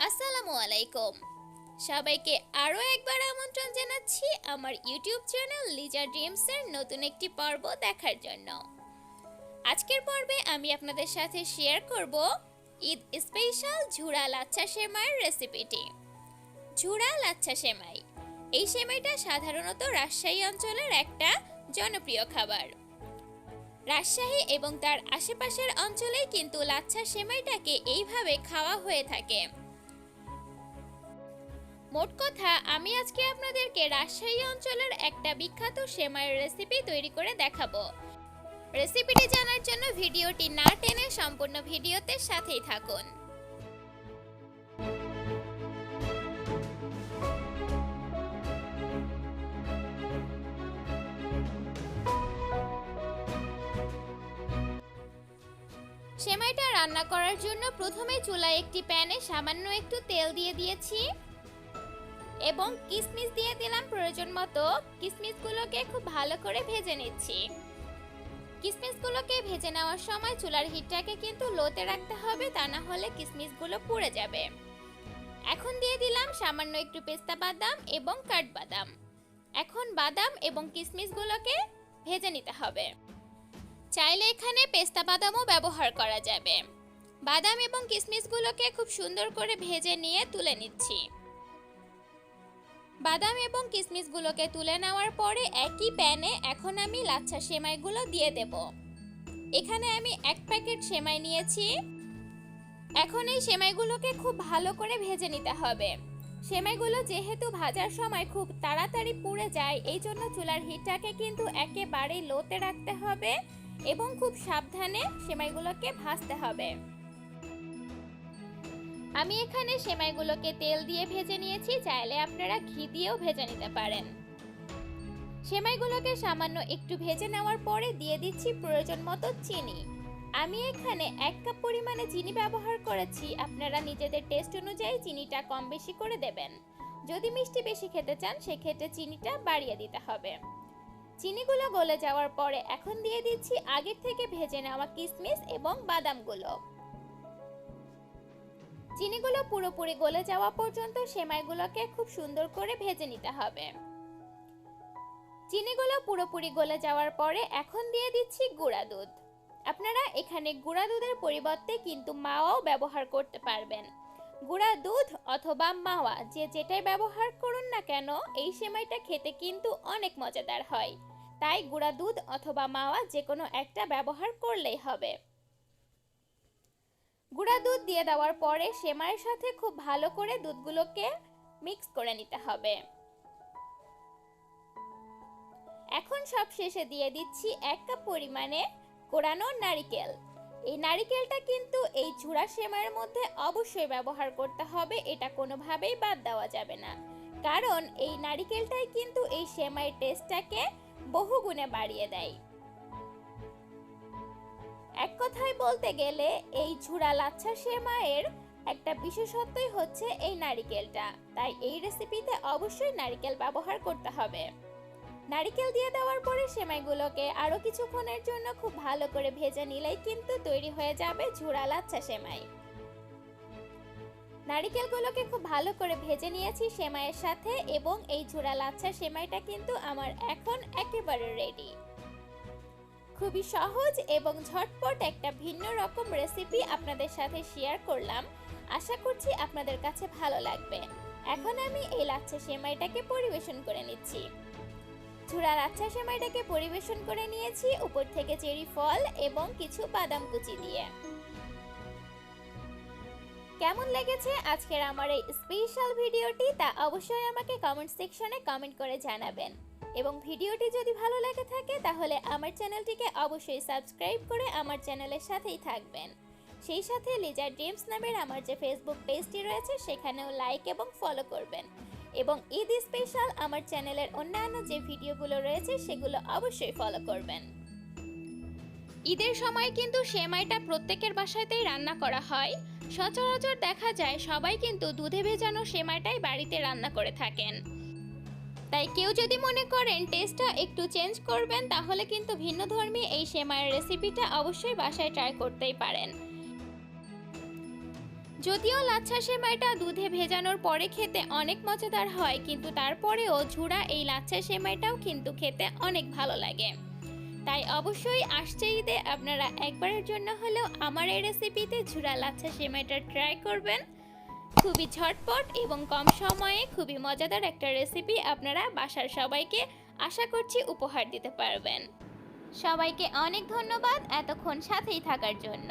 আসসালামু আলাইকুম। সবাইকে আরও একবার আমন্ত্রণ জানাচ্ছি আমার ইউটিউব চ্যানেল লিজা ড্রিমসের নতুন একটি পর্ব দেখার জন্য। আজকের পর্বে আমি আপনাদের সাথে শেয়ার করব ঈদ স্পেশাল ঝুরা লাচ্ছা সেমাইয়ের রেসিপিটি। ঝুরা লাচ্ছা সেমাই, এই সেমাইটা সাধারণত রাজশাহী অঞ্চলের একটা জনপ্রিয় খাবার। রাজশাহী এবং তার আশেপাশের অঞ্চলেই কিন্তু লাচ্ছা সেমাইটাকে এইভাবে খাওয়া হয়ে থাকে। মোট কথা, আমি আজকে আপনাদেরকে রাজশাহী অঞ্চলের একটা বিখ্যাত সেমাইয়ের রেসিপি তৈরি করে দেখাবো। রেসিপিটি জানার জন্য ভিডিওটি না টেনে সম্পূর্ণ ভিডিওতে সাথেই থাকুন। সেমাইটা রান্না করার জন্য প্রথমে চুলায় একটি প্যানে সামান্য একটু তেল দিয়ে দিয়েছি এবং কিশমিশ দিয়ে দিলাম প্রয়োজন মতো। কিশমিশগুলোকে খুব ভালো করে ভেজে নিচ্ছি। কিশমিশগুলোকে ভেজে নেওয়ার সময় চুলার হিটটাকে কিন্তু লোতে রাখতে হবে, তা না হলে কিশমিশগুলো পুড়ে যাবে। এখন দিয়ে দিলাম সামান্য একটু পেস্তা বাদাম এবং কাঠবাদাম। এখন বাদাম এবং কিশমিশগুলোকে ভেজে নিতে হবে। চাইলে এখানে পেস্তা বাদামও ব্যবহার করা যাবে। বাদাম এবং কিশমিশগুলোকে খুব সুন্দর করে ভেজে নিয়ে তুলে নিচ্ছি। বাদাম এবং কিশমিশগুলোকে তুলে নেওয়ার পরে একই প্যানে এখন আমি লাচ্ছা সেমাইগুলো দিয়ে দেব। এখানে আমি 1 প্যাকেট সেমাই নিয়েছি। এখন এই সেমাইগুলোকে খুব ভালো করে ভেজে নিতে হবে। সেমাইগুলো যেহেতু ভাজার সময় খুব তাড়াতাড়ি পুড়ে যায়, এই জন্য চুলার হিটটাকে কিন্তু একেবারেই লোতে রাখতে হবে এবং খুব সাবধানে সেমাইগুলোকে ভাজতে হবে। আমি এখানে সেমাইগুলোকে তেল দিয়ে ভেজে নিয়েছি, চাইলে আপনারা ঘি দিয়েও ভেজে নিতে পারেন। সেমাইগুলোকে সামান্য একটু ভেজে নেওয়ার পরে দিয়ে দিচ্ছি প্রয়োজন মতো চিনি। আমি এখানে 1 কাপ পরিমাণে চিনি ব্যবহার করেছি। আপনারা নিজেদের টেস্ট অনুযায়ী চিনিটা কম বেশি করে দেবেন। যদি মিষ্টি বেশি খেতে চান সেক্ষেত্রে চিনিটা বাড়িয়ে দিতে হবে। চিনিগুলো গলে যাওয়ার পরে এখন দিয়ে দিচ্ছি আগের থেকে ভেজে নেওয়া কিশমিশ এবং বাদামগুলো। চিনিগুলো পুরোপুরি গলে যাওয়া পর্যন্ত সেমাইগুলোকে খুব সুন্দর করে ভেজে নিতে হবে। চিনিগুলো পুরোপুরি গলে যাওয়ার পরে এখন দিয়ে দিচ্ছি গুঁড়া দুধ। আপনারা এখানে গুঁড়া দুধের পরিবর্তে কিন্তু মাওয়াও ব্যবহার করতে পারবেন। গুঁড়া দুধ অথবা মাওয়া যে যেটাই ব্যবহার করুন না কেন, এই সেমাইটা খেতে কিন্তু অনেক মজাদার হয়। তাই গুঁড়া দুধ অথবা মাওয়া যে কোনো একটা ব্যবহার করলেই হবে। গুঁড়া দুধ দিয়ে দেওয়ার পরে সেমাইয়ের সাথে খুব ভালো করে দুধগুলোকে মিক্স করে নিতে হবে। এখন সব শেষে দিয়ে দিচ্ছি 1 কাপ পরিমাণে কোরানো নারকেল। এই নারকেলটা কিন্তু এই ঝুরা সেমাইয়ের মধ্যে অবশ্যই ব্যবহার করতে হবে, এটা কোনোভাবেই বাদ দেওয়া যাবে না, কারণ এই নারকেলটাই কিন্তু এই সেমাইয়ের টেস্টটাকে বহুগুণে বাড়িয়ে দেয়। এক কথায় বলতে গেলে এই ঝুরা লাচ্ছা সেমাইয়ের একটা বিশেষত্বই হচ্ছে এই নারকেলটা, তাই এই রেসিপিতে অবশ্যই নারকেল ব্যবহার করতে হবে। নারকেল দিয়ে দেওয়ার পরে সেমাইগুলোকে আরো কিছুক্ষণের জন্য খুব ভালো করে ভেজে নিলেই কিন্তু তৈরি হয়ে যাবে ঝুরা লাচ্ছা সেমাই। নারকেলগুলোকে খুব ভালো করে ভেজে নিয়েছি সেমাইয়ের সাথে এবং এই ঝুরা লাচ্ছা সেমাইটা কিন্তু আমার এখন একেবারে রেডি। খুবই সহজ এবং ঝটপট একটা ভিন্ন রকম রেসিপি আপনাদের সাথে শেয়ার করলাম। আশা করছি আপনাদের কাছে ভালো লাগবে। এখন আমি এই লাচ্ছা সেমাইটাকে পরিবেশন করে নিচ্ছি। ঝুরা লাচ্ছা সেমাইটাকে পরিবেশন করে নিয়েছি উপর থেকে চেরি ফল এবং কিছু বাদাম কুচি দিয়ে। কেমন লেগেছে আজকের আমার এই স্পেশাল ভিডিওটি তা অবশ্যই আমাকে কমেন্ট সেকশনে কমেন্ট করে জানাবেন। এবং ভিডিওটি যদি ভালো লেগে থাকে তাহলে আমার চ্যানেলটিকে অবশ্যই সাবস্ক্রাইব করে আমার চ্যানেলের সাথেই থাকবেন। সেই সাথে লিজা ড্রিমস নামের আমার যে ফেসবুক পেজটি রয়েছে সেখানেও লাইক এবং ফলো করবেন। এবং ঈদ স্পেশাল আমার চ্যানেলের অন্যান্য যে ভিডিওগুলো রয়েছে সেগুলো অবশ্যই ফলো করবেন। ঈদের সময় কিন্তু সেমাইটা প্রত্যেকের বাসাতেই রান্না করা হয়। সচরাচর দেখা যায় সবাই কিন্তু দুধে ভেজানো সেমাইটাই বাড়িতে রান্না করে থাকেন। তাই কেউ যদি মনে করেন টেস্টটা একটু চেঞ্জ করবেন তাহলে কিন্তু ভিন্নধর্মী এই সেমাইয়ের রেসিপিটা অবশ্যই বাসায় ট্রাই করতেই পারেন। যদিও লাচ্ছা সেমাইটা দুধে ভেজানোর পরে খেতে অনেক মজাদার হয়, কিন্তু তারপরেও ঝুরা এই লাচ্ছা সেমাইটাও কিন্তু খেতে অনেক ভালো লাগে। তাই অবশ্যই আসছে ঈদে আপনারা একবারের জন্য হলেও আমার এই রেসিপিতে ঝুরা লাচ্ছা সেমাইটা ট্রাই করবেন। খুবই ঝটপট এবং কম সময়ে খুবই মজাদার একটা রেসিপি আপনারা বাসার সবাইকে আশা করছি উপহার দিতে পারবেন। সবাইকে অনেক ধন্যবাদ এতক্ষণ সাথেই থাকার জন্য।